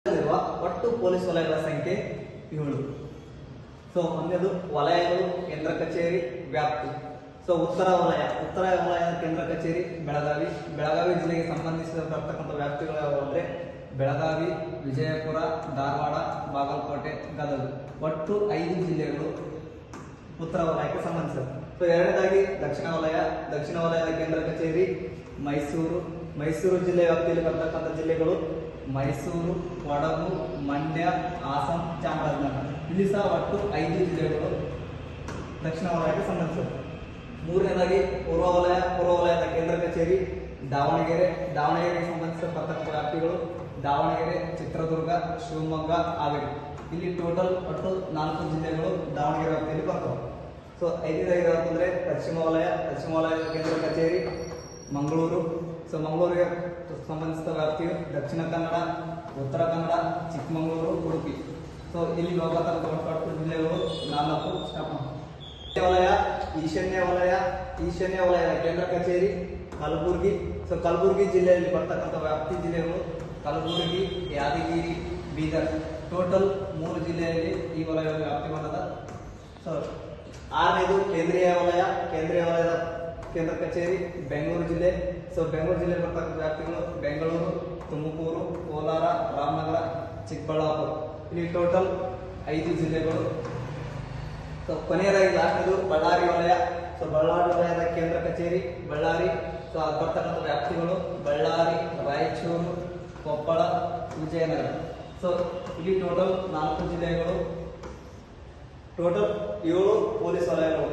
ಒಟ್ಟು ಪೊಲೀಸ್ ವಲಯಗಳ ಸಂಖ್ಯೆ 7. ಸೊ ಒಂದೇದು ವಲಯಗಳು ಕೇಂದ್ರ ಕಚೇರಿ ವ್ಯಾಪ್ತಿ. ಸೊ ಉತ್ತರ ವಲಯದ ಕೇಂದ್ರ ಕಚೇರಿ ಬೆಳಗಾವಿ ಜಿಲ್ಲೆಗೆ ಸಂಬಂಧಿಸಿರತಕ್ಕಂಥ ವ್ಯಾಪ್ತಿಗಳು ಯಾವುವು ಅಂದ್ರೆ ಬೆಳಗಾವಿ, ವಿಜಯಪುರ, ಧಾರವಾಡ, ಬಾಗಲಕೋಟೆ, ಗದಗ. ಒಟ್ಟು 5 ಜಿಲ್ಲೆಗಳು ಉತ್ತರ ವಲಯಕ್ಕೆ ಸಂಬಂಧಿಸಿದೆ. ಸೊ ಎರಡನೇದಾಗಿ ದಕ್ಷಿಣ ವಲಯದ ಕೇಂದ್ರ ಕಚೇರಿ ಮೈಸೂರು ಜಿಲ್ಲೆ ವ್ಯಾಪ್ತಿಯಲ್ಲಿ ಬರ್ತಕ್ಕಂಥ ಜಿಲ್ಲೆಗಳು ಮೈಸೂರು, ಕೊಡಗು, ಮಂಡ್ಯ, ಹಾಸನ, ಚಾಮರಾಜನಗರ. ಇಲ್ಲಿ ಸಹ ಒಟ್ಟು 5 ಜಿಲ್ಲೆಗಳು ದಕ್ಷಿಣ ವಲಯಕ್ಕೆ ಸಂಬಂಧಿಸಿದೆ. ಮೂರನೇದಾಗಿ ಪೂರ್ವ ವಲಯದ ಕೇಂದ್ರ ಕಚೇರಿ ದಾವಣಗೆರೆಗೆ ಸಂಬಂಧಿಸಿರತಕ್ಕಂಥ ವ್ಯಾಪ್ತಿಗಳು ದಾವಣಗೆರೆ, ಚಿತ್ರದುರ್ಗ, ಶಿವಮೊಗ್ಗ, ಹಾವೇರಿ. ಇಲ್ಲಿ ಟೋಟಲ್ ಒಟ್ಟು 4 ಜಿಲ್ಲೆಗಳು ದಾವಣಗೆರೆ ವ್ಯಾಪ್ತಿಯಲ್ಲಿ ಬರ್ತವೆ. ಸೊ ಐದನೇದಾಗಿ ಯಾವಂದ್ರೆ ಪಶ್ಚಿಮ ವಲಯದ ಕೇಂದ್ರ ಕಚೇರಿ ಮಂಗಳೂರು. ಸೊ ಮಂಗಳೂರಿಗೆ ಸಂಬಂಧಿಸಿದ ವ್ಯಾಪ್ತಿಯು ದಕ್ಷಿಣ ಕನ್ನಡ, ಉತ್ತರ ಕನ್ನಡ, ಚಿಕ್ಕಮಗಳೂರು, ಉಡುಪಿ. ಸೊ ಇಲ್ಲಿ ಹೋಗತಕ್ಕಂಥ ಒಟ್ಟು ಜಿಲ್ಲೆಗಳು 4. ಈಶಾನ್ಯ ವಲಯದ ಕೇಂದ್ರ ಕಚೇರಿ ಕಲಬುರಗಿ. ಸೊ ಕಲಬುರಗಿ ಜಿಲ್ಲೆಯಲ್ಲಿ ಬರ್ತಕ್ಕಂಥ ವ್ಯಾಪ್ತಿ ಜಿಲ್ಲೆಗಳು ಕಲಬುರಗಿ, ಯಾದಗಿರಿ, ಬೀದರ್. ಟೋಟಲ್ 3 ಜಿಲ್ಲೆಯಲ್ಲಿ ಈ ವಲಯ ವ್ಯಾಪ್ತಿ ಬರ್ತದ. ಸೊ 6ನೇದು ಕೇಂದ್ರೀಯ ವಲಯದ ಕೇಂದ್ರ ಕಚೇರಿ ಬೆಂಗಳೂರು ಜಿಲ್ಲೆ. ಸೊ ಬೆಂಗಳೂರು ಜಿಲ್ಲೆ ಬರ್ತಕ್ಕಂಥ ವ್ಯಾಪ್ತಿಗಳು ಬೆಂಗಳೂರು, ತುಮಕೂರು, ಕೋಲಾರ, ರಾಮನಗರ, ಚಿಕ್ಕಬಳ್ಳಾಪುರ. ಇಲ್ಲಿ ಟೋಟಲ್ 5 ಜಿಲ್ಲೆಗಳು. ಸೊ ಕೊನೆಯದಾಗಿ ಲಾಸ್ಟ್ನೇದು ಬಳ್ಳಾರಿ ವಲಯ. ಸೊ ಬಳ್ಳಾರಿ ವಲಯದ ಕೇಂದ್ರ ಕಚೇರಿ ಬಳ್ಳಾರಿ. ಸೊ ಅದು ಬರ್ತಕ್ಕಂಥ ವ್ಯಾಪ್ತಿಗಳು ಬಳ್ಳಾರಿ, ರಾಯಚೂರು, ಕೊಪ್ಪಳ, ವಿಜಯನಗರ. ಸೊ ಇಲ್ಲಿ ಟೋಟಲ್ 4 ಜಿಲ್ಲೆಗಳು, ಟೋಟಲ್ 7 ಪೊಲೀಸ್ ವಲಯಗಳು.